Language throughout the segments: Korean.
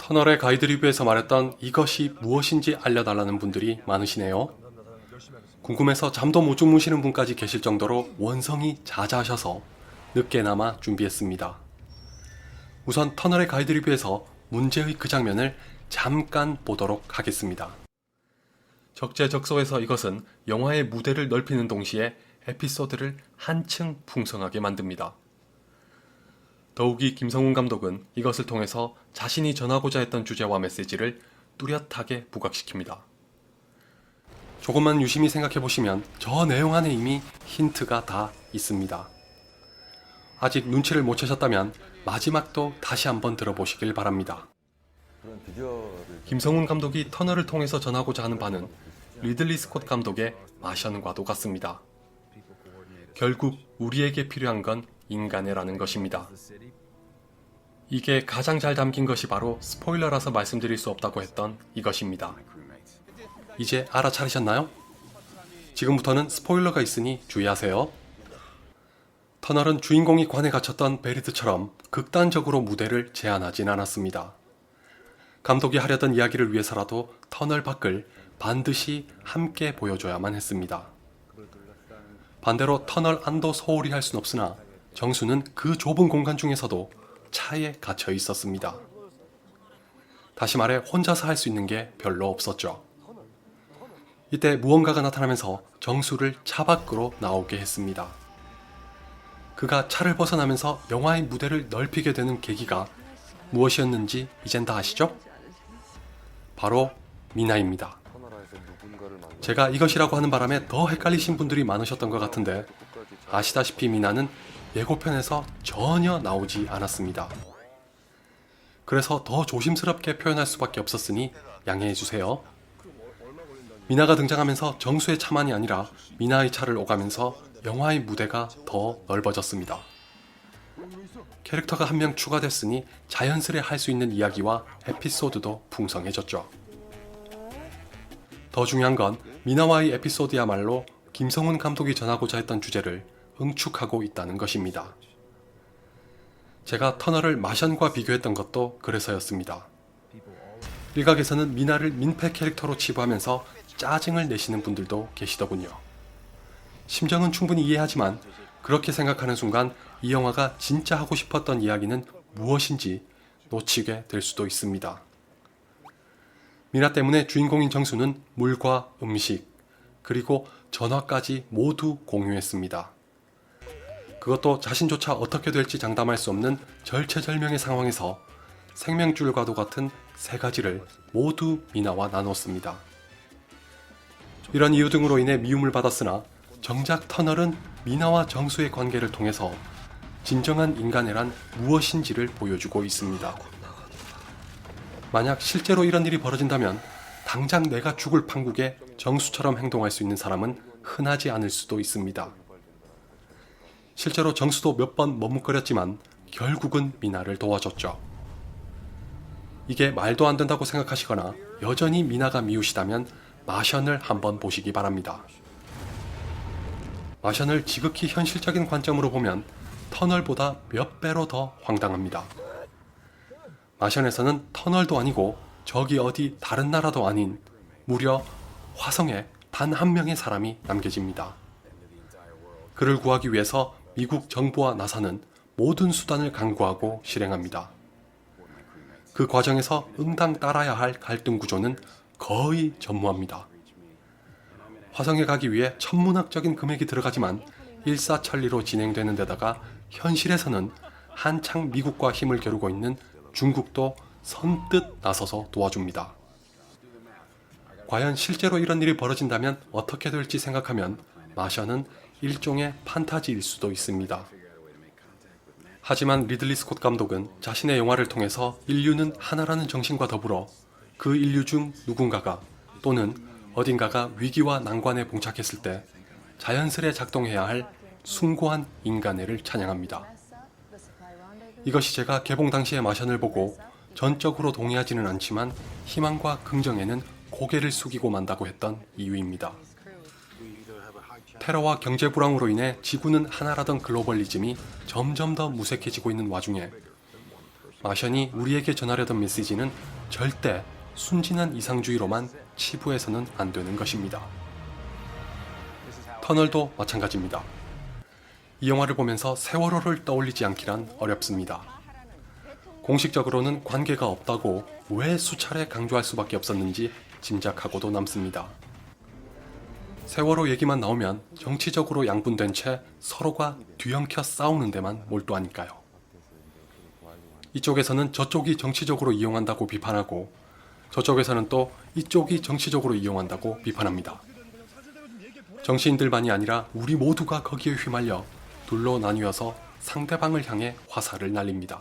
터널의 가이드 리뷰에서 말했던 이것이 무엇인지 알려달라는 분들이 많으시네요. 궁금해서 잠도 못 주무시는 분까지 계실 정도로 원성이 자자하셔서 늦게나마 준비했습니다. 우선 터널의 가이드 리뷰에서 문제의 그 장면을 잠깐 보도록 하겠습니다. 적재적소에서 이것은 영화의 무대를 넓히는 동시에 에피소드를 한층 풍성하게 만듭니다. 더욱이 김성훈 감독은 이것을 통해서 자신이 전하고자 했던 주제와 메시지를 뚜렷하게 부각시킵니다. 조금만 유심히 생각해보시면 저 내용 안에 이미 힌트가 다 있습니다. 아직 눈치를 못 채셨다면 마지막도 다시 한번 들어보시길 바랍니다. 김성훈 감독이 터널을 통해서 전하고자 하는 바는 리들리 스콧 감독의 마션과도 같습니다. 결국 우리에게 필요한 건 인간애라는 것입니다. 이게 가장 잘 담긴 것이 바로 스포일러라서 말씀드릴 수 없다고 했던 이것입니다. 이제 알아차리셨나요? 지금부터는 스포일러가 있으니 주의하세요. 터널은 주인공이 관에 갇혔던 베리드처럼 극단적으로 무대를 제한하진 않았습니다. 감독이 하려던 이야기를 위해서라도 터널 밖을 반드시 함께 보여줘야만 했습니다. 반대로 터널 안도 소홀히 할 순 없으나 정수는 그 좁은 공간 중에서도 차에 갇혀 있었습니다. 다시 말해 혼자서 할 수 있는 게 별로 없었죠. 이때 무언가가 나타나면서 정수를 차 밖으로 나오게 했습니다. 그가 차를 벗어나면서 영화의 무대를 넓히게 되는 계기가 무엇이었는지 이젠 다 아시죠? 바로 미나입니다. 제가 이것이라고 하는 바람에 더 헷갈리신 분들이 많으셨던 것 같은데 아시다시피 미나는 예고편에서 전혀 나오지 않았습니다. 그래서 더 조심스럽게 표현할 수밖에 없었으니 양해해주세요. 미나가 등장하면서 정수의 차만이 아니라 미나의 차를 오가면서 영화의 무대가 더 넓어졌습니다. 캐릭터가 한 명 추가됐으니 자연스레 할 수 있는 이야기와 에피소드도 풍성해졌죠. 더 중요한 건 미나와의 에피소드야말로 김성훈 감독이 전하고자 했던 주제를 응축하고 있다는 것입니다. 제가 터널을 마션과 비교했던 것도 그래서였습니다. 일각에서는 미나를 민폐 캐릭터로 치부하면서 짜증을 내시는 분들도 계시더군요. 심정은 충분히 이해하지만 그렇게 생각하는 순간 이 영화가 진짜 하고 싶었던 이야기는 무엇인지 놓치게 될 수도 있습니다. 미나 때문에 주인공인 정수는 물과 음식, 그리고 전화까지 모두 공유했습니다. 그것도 자신조차 어떻게 될지 장담할 수 없는 절체절명의 상황에서 생명줄과도 같은 세 가지를 모두 미나와 나눴습니다. 이런 이유 등으로 인해 미움을 받았으나 정작 터널은 미나와 정수의 관계를 통해서 진정한 인간애란 무엇인지를 보여주고 있습니다. 만약 실제로 이런 일이 벌어진다면 당장 내가 죽을 판국에 정수처럼 행동할 수 있는 사람은 흔하지 않을 수도 있습니다. 실제로 정수도 몇 번 머뭇거렸지만 결국은 미나를 도와줬죠. 이게 말도 안 된다고 생각하시거나 여전히 미나가 미우시다면 마션을 한번 보시기 바랍니다. 마션을 지극히 현실적인 관점으로 보면 터널보다 몇 배로 더 황당합니다. 마션에서는 터널도 아니고 저기 어디 다른 나라도 아닌 무려 화성에 단 한 명의 사람이 남겨집니다. 그를 구하기 위해서 미국 정부와 나사는 모든 수단을 강구하고 실행합니다. 그 과정에서 응당 따라야 할 갈등 구조는 거의 전무합니다. 화성에 가기 위해 천문학적인 금액이 들어가지만 일사천리로 진행되는 데다가 현실에서는 한창 미국과 힘을 겨루고 있는 중국도 선뜻 나서서 도와줍니다. 과연 실제로 이런 일이 벌어진다면 어떻게 될지 생각하면 마션은 일종의 판타지일 수도 있습니다. 하지만 리들리 스콧 감독은 자신의 영화를 통해서 인류는 하나라는 정신과 더불어 그 인류 중 누군가가 또는 어딘가가 위기와 난관에 봉착했을 때 자연스레 작동해야 할 숭고한 인간애를 찬양합니다. 이것이 제가 개봉 당시의 마션을 보고 전적으로 동의하지는 않지만 희망과 긍정에는 고개를 숙이고 만다고 했던 이유입니다. 테러와 경제 불황으로 인해 지구는 하나라던 글로벌리즘이 점점 더 무색해지고 있는 와중에 마션이 우리에게 전하려던 메시지는 절대 순진한 이상주의로만 치부해서는 안 되는 것입니다. 터널도 마찬가지입니다. 이 영화를 보면서 세월호를 떠올리지 않기란 어렵습니다. 공식적으로는 관계가 없다고 왜 수차례 강조할 수밖에 없었는지 짐작하고도 남습니다. 세월호 얘기만 나오면 정치적으로 양분된 채 서로가 뒤엉켜 싸우는 데만 몰두하니까요. 이쪽에서는 저쪽이 정치적으로 이용한다고 비판하고 저쪽에서는 또 이쪽이 정치적으로 이용한다고 비판합니다. 정치인들만이 아니라 우리 모두가 거기에 휘말려 둘로 나뉘어서 상대방을 향해 화살을 날립니다.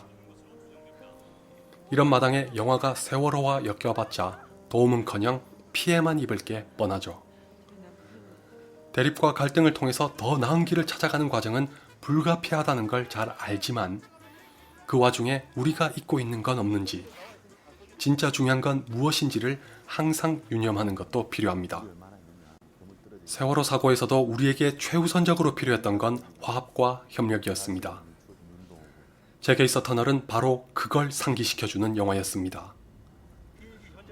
이런 마당에 영화가 세월호와 엮여봤자 도움은커녕 피해만 입을 게 뻔하죠. 대립과 갈등을 통해서 더 나은 길을 찾아가는 과정은 불가피하다는 걸 잘 알지만 그 와중에 우리가 잊고 있는 건 없는지, 진짜 중요한 건 무엇인지를 항상 유념하는 것도 필요합니다. 세월호 사고에서도 우리에게 최우선적으로 필요했던 건 화합과 협력이었습니다. 제게 있어 터널은 바로 그걸 상기시켜주는 영화였습니다.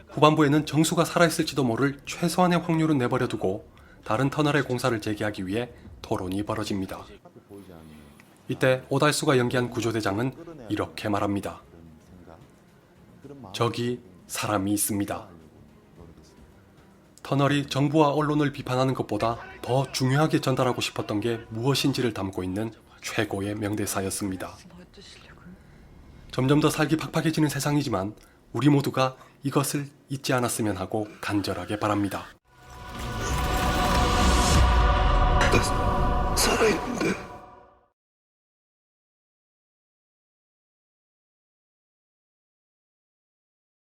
후반부에는 정수가 살아있을지도 모를 최소한의 확률은 내버려두고 다른 터널의 공사를 재개하기 위해 토론이 벌어집니다. 이때 오달수가 연기한 구조대장은 이렇게 말합니다. 저기 사람이 있습니다. 터널이 정부와 언론을 비판하는 것보다 더 중요하게 전달하고 싶었던 게 무엇인지를 담고 있는 최고의 명대사였습니다. 점점 더 살기 팍팍해지는 세상이지만 우리 모두가 이것을 잊지 않았으면 하고 간절하게 바랍니다. 나 살아있는데.